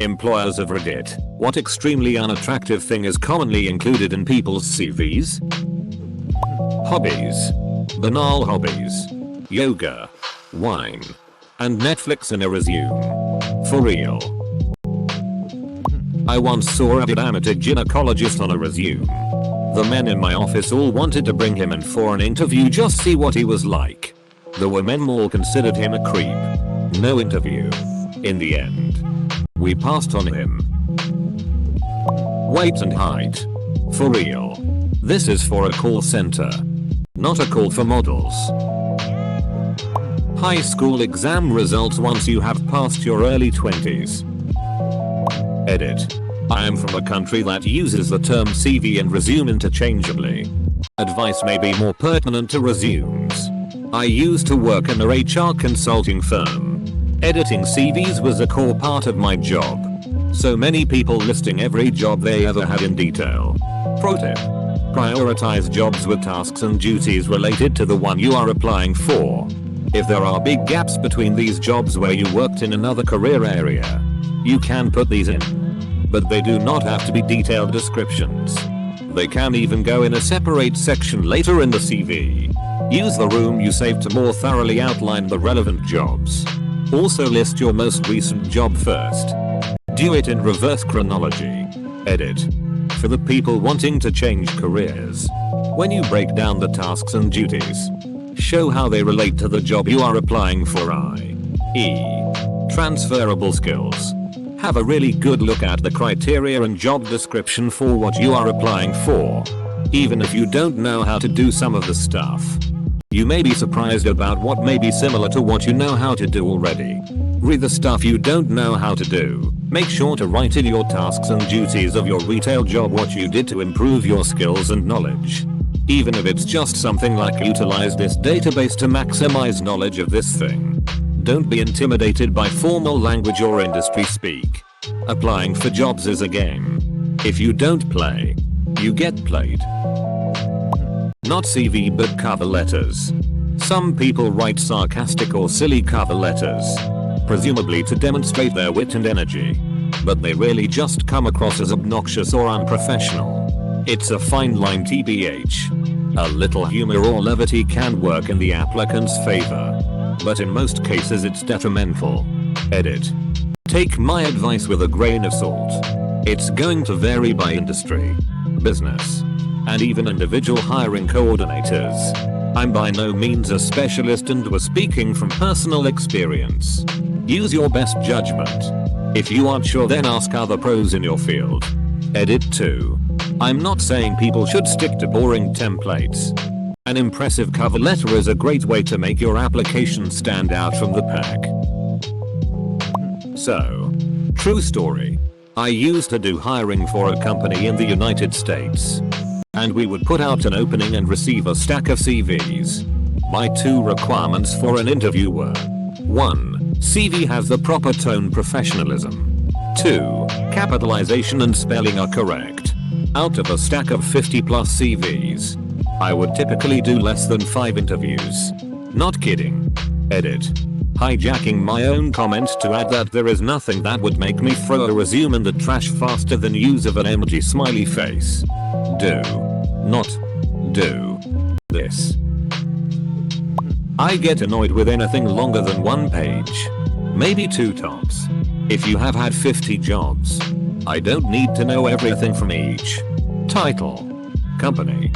Employers of Reddit, what extremely unattractive thing is commonly included in people's CVs? Hobbies. Banal hobbies. Yoga. Wine. And Netflix in a resume. For real. I once saw a amateur gynecologist on a resume. The men in my office all wanted to bring him in for an interview, just see what he was like. The women all considered him a creep. No interview. In the end, we passed on him. Weight and height. For real. This is for a call center. Not a call for models. High school exam results once you have passed your early 20s. Edit. I am from a country that uses the term CV and resume interchangeably. Advice may be more pertinent to resumes. I used to work in a HR consulting firm. Editing CVs was a core part of my job. So many people listing every job they ever had in detail. Pro tip. Prioritize jobs with tasks and duties related to the one you are applying for. If there are big gaps between these jobs where you worked in another career area, you can put these in. But they do not have to be detailed descriptions. They can even go in a separate section later in the CV. Use the room you saved to more thoroughly outline the relevant jobs. Also list your most recent job first. Do it in reverse chronology. Edit. For the people wanting to change careers. When you break down the tasks and duties, show how they relate to the job you are applying for, i.e. transferable skills. Have a really good look at the criteria and job description for what you are applying for. Even if you don't know how to do some of the stuff, you may be surprised about what may be similar to what you know how to do already. Read the stuff you don't know how to do. Make sure to write in your tasks and duties of your retail job what you did to improve your skills and knowledge. Even if it's just something like utilize this database to maximize knowledge of this thing. Don't be intimidated by formal language or industry speak. Applying for jobs is a game. If you don't play, you get played. Not CV but cover letters. Some people write sarcastic or silly cover letters, presumably to demonstrate their wit and energy. But they really just come across as obnoxious or unprofessional. It's a fine line TBH. A little humor or levity can work in the applicant's favor. But in most cases it's detrimental. Edit. Take my advice with a grain of salt. It's going to vary by industry, business, and even individual hiring coordinators. I'm by no means a specialist and was speaking from personal experience. Use your best judgment. If you aren't sure, then ask other pros in your field. Edit 2. I'm not saying people should stick to boring templates. An impressive cover letter is a great way to make your application stand out from the pack. So, true story. I used to do hiring for a company in the United States. And we would put out an opening and receive a stack of CVs. My two requirements for an interview were: 1. CV has the proper tone professionalism. 2. Capitalization and spelling are correct. Out of a stack of 50 plus CVs, I would typically do less than 5 interviews. Not kidding. Edit. Hijacking my own comment to add that there is nothing that would make me throw a resume in the trash faster than use of an emoji smiley face. Do not do this. I get annoyed with anything longer than 1 page. Maybe 2 tops. If you have had 50 jobs, I don't need to know everything from each. Title, company,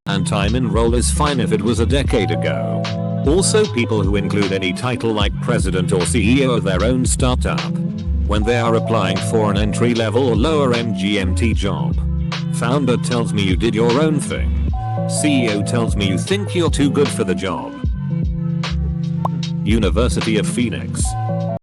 and time in role is fine if it was a decade ago. Also, people who include any title like president or CEO of their own startup when they are applying for an entry level or lower MGMT job. Founder tells me you did your own thing. CEO tells me you think you're too good for the job. University of Phoenix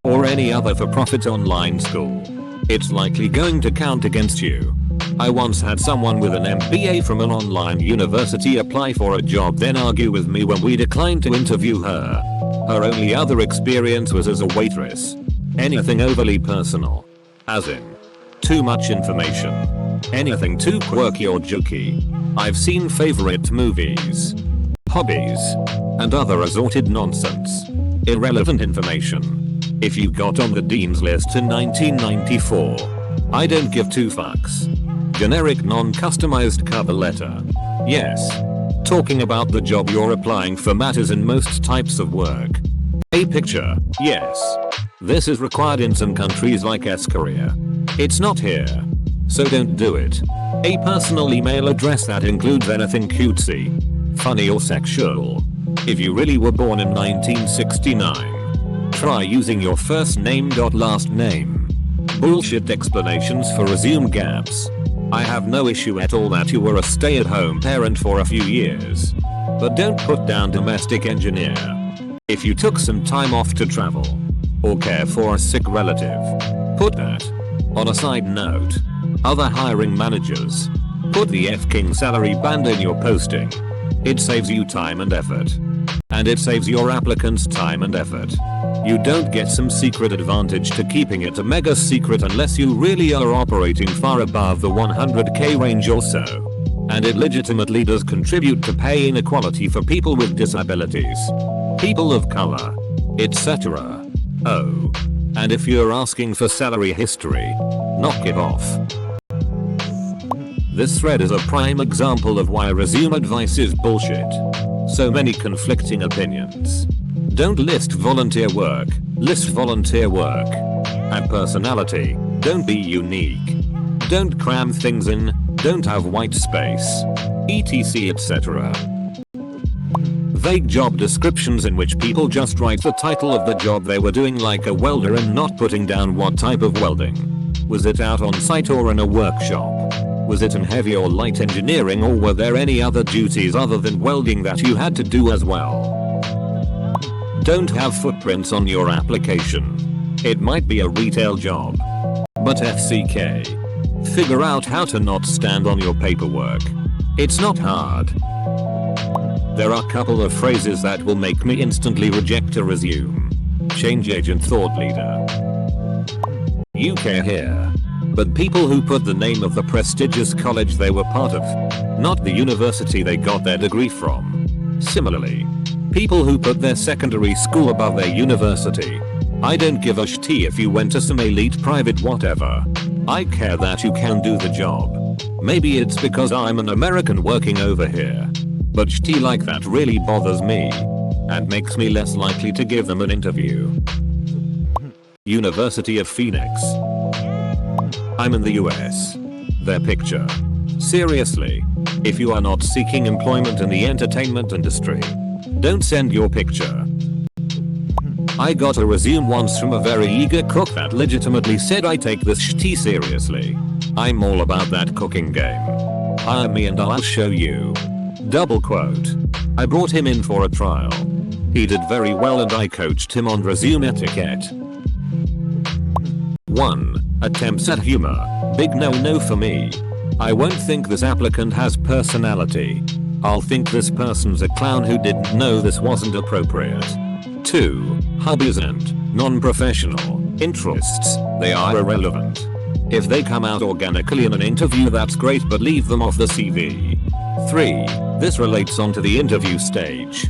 or any other for-profit online school. It's likely going to count against you. I once had someone with an MBA from an online university apply for a job, then argue with me when we declined to interview her. Her only other experience was as a waitress. Anything overly personal, as in too much information. Anything too quirky or jokey. I've seen favorite movies, hobbies, and other assorted nonsense. Irrelevant information. If you got on the dean's list in 1994. I don't give two fucks. Generic non-customized cover letter. Yes. Talking about the job you're applying for matters in most types of work. A picture. Yes. This is required in some countries like Korea. It's not here. So don't do it. A personal email address that includes anything cutesy, funny or sexual. If you really were born in 1969. Try using your first name. Last name. Bullshit explanations for resume gaps. I have no issue at all that you were a stay-at-home parent for a few years. But don't put down domestic engineer. If you took some time off to travel or care for a sick relative, put that. On a side note, other hiring managers, put the F-King salary band in your posting. It saves you time and effort. And it saves your applicants time and effort. You don't get some secret advantage to keeping it a mega secret unless you really are operating far above the 100k range or so. And it legitimately does contribute to pay inequality for people with disabilities, people of color, etc. Oh. And if you're asking for salary history, knock it off. This thread is a prime example of why resume advice is bullshit. So many conflicting opinions. Don't list volunteer work, list volunteer work. Add personality, don't be unique. Don't cram things in, don't have white space. etc etc. Vague job descriptions in which people just write the title of the job they were doing like a welder and not putting down what type of welding. Was it out on site or in a workshop? Was it in heavy or light engineering, or were there any other duties other than welding that you had to do as well? Don't have footprints on your application. It might be a retail job, but FCK. Figure out how to not stand on your paperwork. It's not hard. There are a couple of phrases that will make me instantly reject a resume. Change agent, thought leader. UK here. But people who put the name of the prestigious college they were part of, not the university they got their degree from. Similarly, people who put their secondary school above their university. I don't give a shit if you went to some elite private whatever. I care that you can do the job. Maybe it's because I'm an American working over here. But shit like that really bothers me and makes me less likely to give them an interview. University of Phoenix. I'm in the US. Their picture. Seriously. If you are not seeking employment in the entertainment industry, don't send your picture. I got a resume once from a very eager cook that legitimately said I take this shit seriously. I'm all about that cooking game. Hire me and I'll show you. Double quote. I brought him in for a trial. He did very well and I coached him on resume etiquette. 1. Attempts at humor. Big no for me. I won't think this applicant has personality. I'll think this person's a clown who didn't know this wasn't appropriate. 2. Hobbies and non-professional interests. They are irrelevant. If they come out organically in an interview, that's great, but leave them off the CV. 3. This relates onto the interview stage.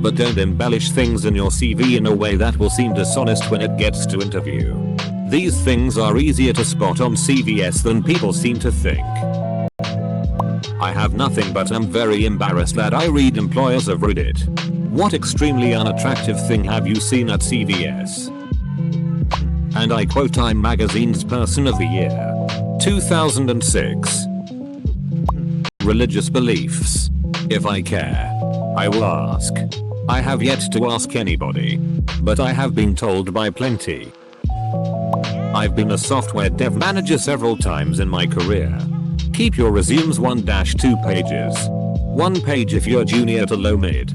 But don't embellish things in your CV in a way that will seem dishonest when it gets to interview. These things are easier to spot on CVs than people seem to think. I have nothing, but I'm very embarrassed that I read employers of Reddit. What extremely unattractive thing have you seen at CVS? And I quote Time Magazine's Person of the Year. 2006. Religious beliefs. If I care, I will ask. I have yet to ask anybody, but I have been told by plenty. I've been a software dev manager several times in my career. Keep your resumes 1-2 pages. 1 page if you're junior to low mid.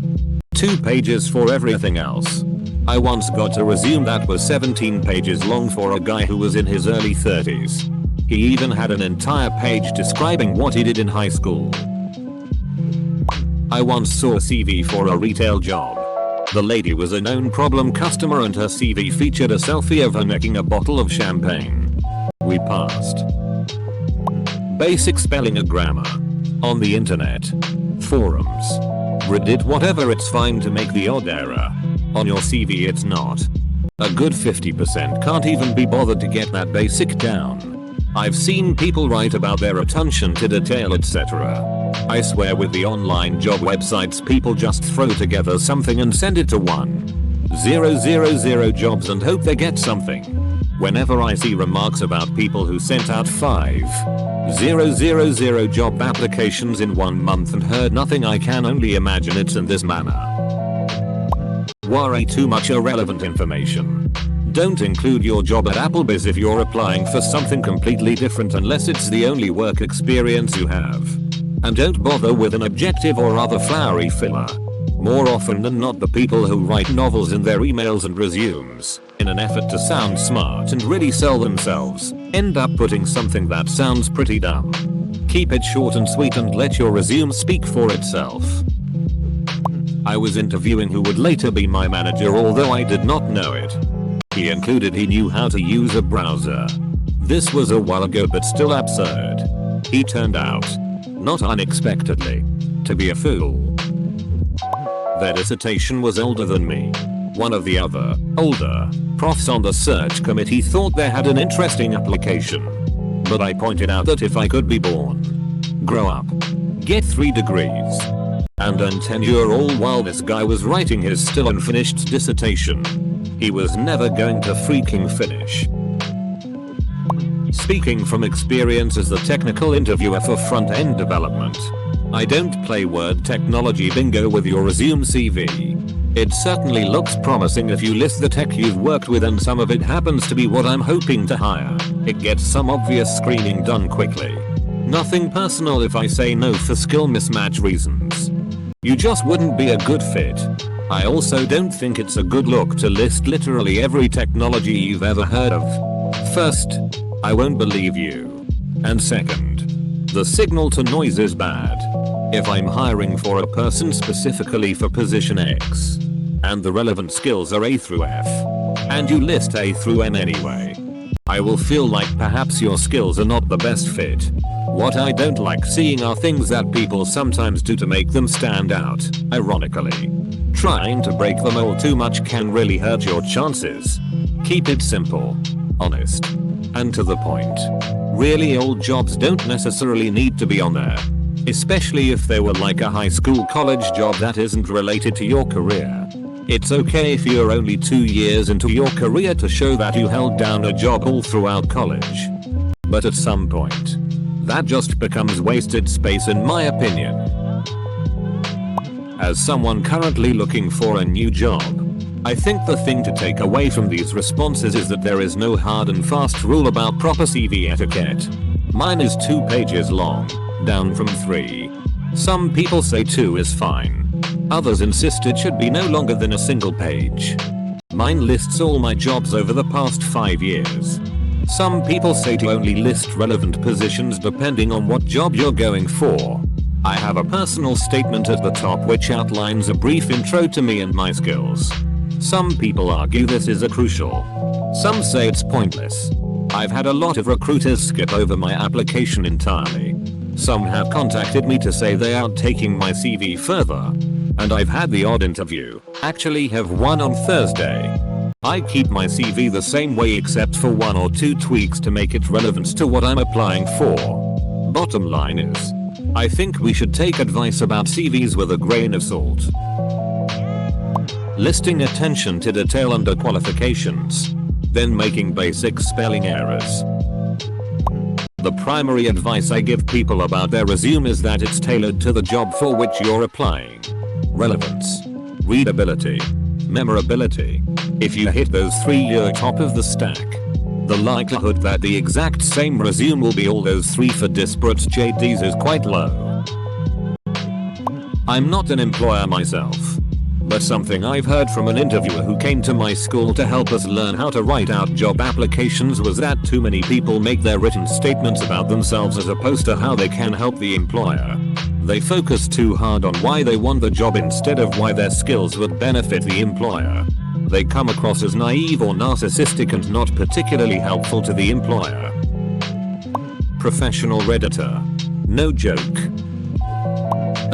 2 pages for everything else. I once got a resume that was 17 pages long for a guy who was in his early 30s. He even had an entire page describing what he did in high school. I once saw a CV for a retail job. The lady was a known problem customer and her CV featured a selfie of her necking a bottle of champagne. We passed. Basic spelling and grammar. On the internet. Forums. Reddit, whatever, it's fine to make the odd error. On your CV it's not. A good 50% can't even be bothered to get that basic down. I've seen people write about their attention to detail, etc. I swear with the online job websites, people just throw together something and send it to 1,000 jobs and hope they get something. Whenever I see remarks about people who sent out 5,000 job applications in 1 month and heard nothing, I can only imagine it's in this manner. Worry too much irrelevant information. Don't include your job at Applebee's if you're applying for something completely different unless it's the only work experience you have. And don't bother with an objective or other flowery filler. More often than not, the people who write novels in their emails and resumes, in an effort to sound smart and really sell themselves, end up putting something that sounds pretty dumb. Keep it short and sweet and let your resume speak for itself. I was interviewing who would later be my manager, although I did not know it. He included he knew how to use a browser. This was a while ago, but still absurd. He turned out, not unexpectedly, to be a fool. Their dissertation was older than me. One of the other, older, profs on the search committee thought they had an interesting application. But I pointed out that if I could be born, grow up, get 3 degrees, and earn tenure all while this guy was writing his still unfinished dissertation, he was never going to freaking finish. Speaking from experience as the technical interviewer for front-end development, I don't play word technology bingo with your resume CV. It certainly looks promising if you list the tech you've worked with and some of it happens to be what I'm hoping to hire. It gets some obvious screening done quickly. Nothing personal if I say no for skill mismatch reasons. You just wouldn't be a good fit. I also don't think it's a good look to list literally every technology you've ever heard of. First, I won't believe you. And second, the signal to noise is bad. If I'm hiring for a person specifically for position X, and the relevant skills are A through F, and you list A through M anyway, I will feel like perhaps your skills are not the best fit. What I don't like seeing are things that people sometimes do to make them stand out, ironically. Trying to break the mold too much can really hurt your chances. Keep it simple, honest, and to the point. Really old jobs don't necessarily need to be on there. Especially if they were like a high school college job that isn't related to your career. It's okay if you're only 2 years into your career to show that you held down a job all throughout college. But at some point, that just becomes wasted space in my opinion. As someone currently looking for a new job, I think the thing to take away from these responses is that there is no hard and fast rule about proper CV etiquette. Mine is 2 pages long, down from 3. Some people say 2 is fine. Others insist it should be no longer than a single page. Mine lists all my jobs over the past 5 years. Some people say to only list relevant positions depending on what job you're going for. I have a personal statement at the top which outlines a brief intro to me and my skills. Some people argue this is crucial. Some say it's pointless. I've had a lot of recruiters skip over my application entirely. Some have contacted me to say they aren't taking my CV further. And I've had the odd interview, actually have one on Thursday. I keep my CV the same way except for 1 or 2 tweaks to make it relevant to what I'm applying for. Bottom line is, I think we should take advice about CVs with a grain of salt. Listing attention to detail under qualifications, then making basic spelling errors. The primary advice I give people about their resume is that it's tailored to the job for which you're applying. Relevance, readability, memorability. If you hit those 3, you're top of the stack. The likelihood that the exact same resume will be all those 3 for disparate JDs is quite low. I'm not an employer myself, but something I've heard from an interviewer who came to my school to help us learn how to write out job applications was that too many people make their written statements about themselves as opposed to how they can help the employer. They focus too hard on why they want the job instead of why their skills would benefit the employer. They come across as naive or narcissistic and not particularly helpful to the employer. Professional Redditor. No joke.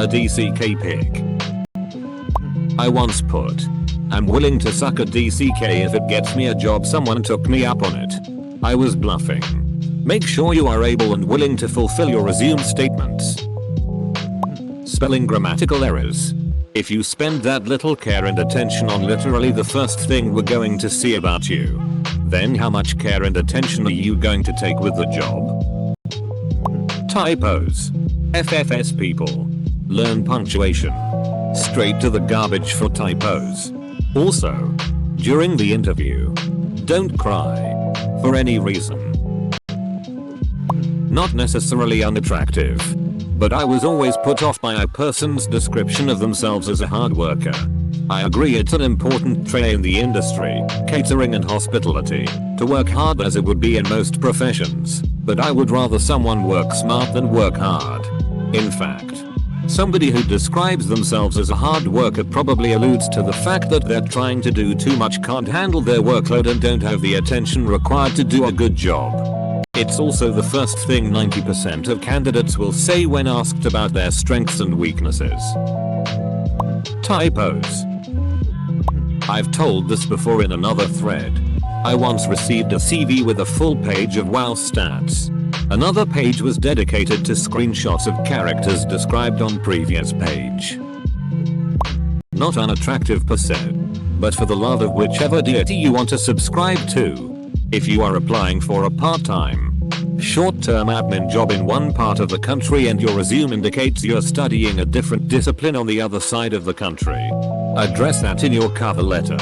A DCK pic. I once put I'm willing to suck a DCK if it gets me a job. Someone took me up on it. I was bluffing. Make sure you are able and willing to fulfill your resume statements. Spelling grammatical errors. If you spend that little care and attention on literally the first thing we're going to see about you, then how much care and attention are you going to take with the job? Typos. FFS people. Learn punctuation. Straight to the garbage for typos. Also, during the interview, don't cry. For any reason. Not necessarily unattractive, but I was always put off by a person's description of themselves as a hard worker. I agree it's an important trait in the industry, catering and hospitality, to work hard as it would be in most professions, but I would rather someone work smart than work hard. In fact, somebody who describes themselves as a hard worker probably alludes to the fact that they're trying to do too much, can't handle their workload and don't have the attention required to do a good job. It's also the first thing 90% of candidates will say when asked about their strengths and weaknesses. Typos. I've told this before in another thread. I once received a CV with a full page of wow stats. Another page was dedicated to screenshots of characters described on previous page. Not unattractive per se, but for the love of whichever deity you want to subscribe to. If you are applying for a part-time, short-term admin job in one part of the country and your resume indicates you're studying a different discipline on the other side of the country, address that in your cover letter.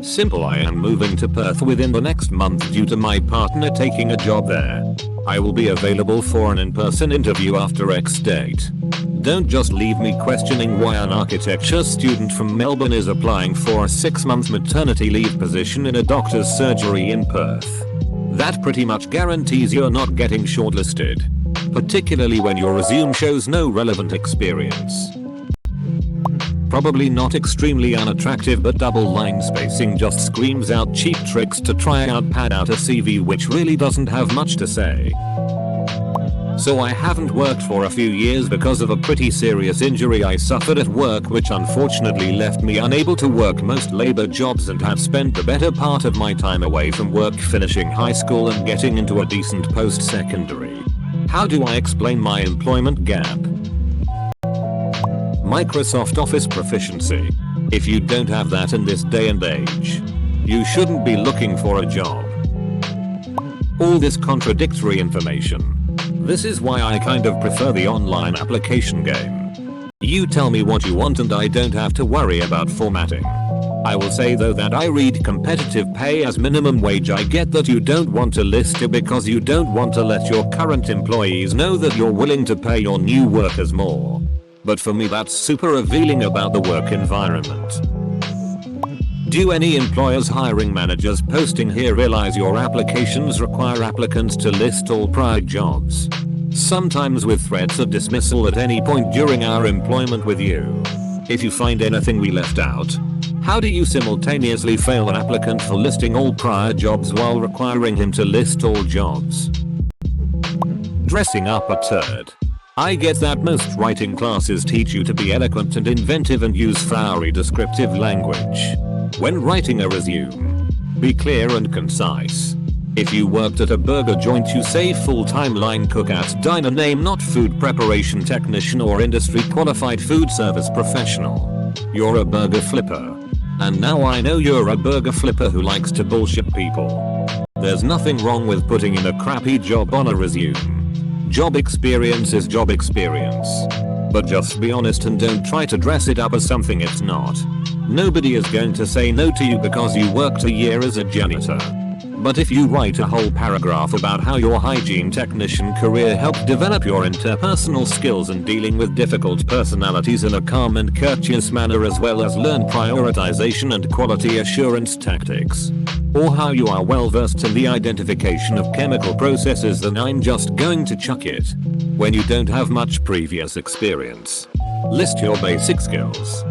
Simple: I am moving to Perth within the next month due to my partner taking a job there. I will be available for an in-person interview after X date. Don't just leave me questioning why an architecture student from Melbourne is applying for a 6-month maternity leave position in a doctor's surgery in Perth. That pretty much guarantees you're not getting shortlisted, particularly when your resume shows no relevant experience. Probably not extremely unattractive, but double line spacing just screams out cheap tricks to try out pad out a CV which really doesn't have much to say. So I haven't worked for a few years because of a pretty serious injury I suffered at work, which unfortunately left me unable to work most labor jobs and have spent the better part of my time away from work finishing high school and getting into a decent post-secondary. How do I explain my employment gap? Microsoft Office proficiency. If you don't have that in this day and age, you shouldn't be looking for a job. All this contradictory information. This is why I kind of prefer the online application game. You tell me what you want and I don't have to worry about formatting. I will say though that I read competitive pay as minimum wage. I get that you don't want to list it because you don't want to let your current employees know that you're willing to pay your new workers more. But for me that's super revealing about the work environment. Do any employers hiring managers posting here realize your applications require applicants to list all prior jobs? Sometimes with threats of dismissal at any point during our employment with you. If you find anything we left out, how do you simultaneously fail an applicant for listing all prior jobs while requiring him to list all jobs? Dressing up a turd. I get that most writing classes teach you to be eloquent and inventive and use flowery descriptive language. When writing a resume, be clear and concise. If you worked at a burger joint, you say full-time line cook at diner name, not food preparation technician or industry qualified food service professional. You're a burger flipper. And now I know you're a burger flipper who likes to bullshit people. There's nothing wrong with putting in a crappy job on a resume. Job experience is job experience. But just be honest and don't try to dress it up as something it's not. Nobody is going to say no to you because you worked a year as a janitor. But if you write a whole paragraph about how your hygiene technician career helped develop your interpersonal skills and dealing with difficult personalities in a calm and courteous manner, as well as learn prioritization and quality assurance tactics, or how you are well versed in the identification of chemical processes, then I'm just going to chuck it. When you don't have much previous experience, list your basic skills,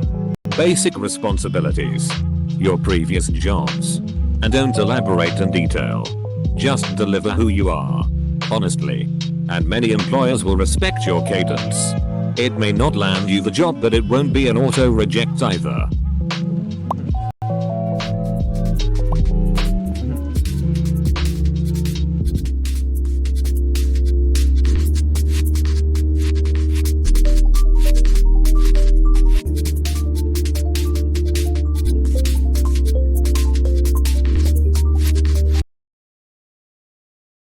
basic responsibilities, your previous jobs, and don't elaborate in detail. Just deliver who you are, honestly, and many employers will respect your cadence. It may not land you the job, but it won't be an auto reject either.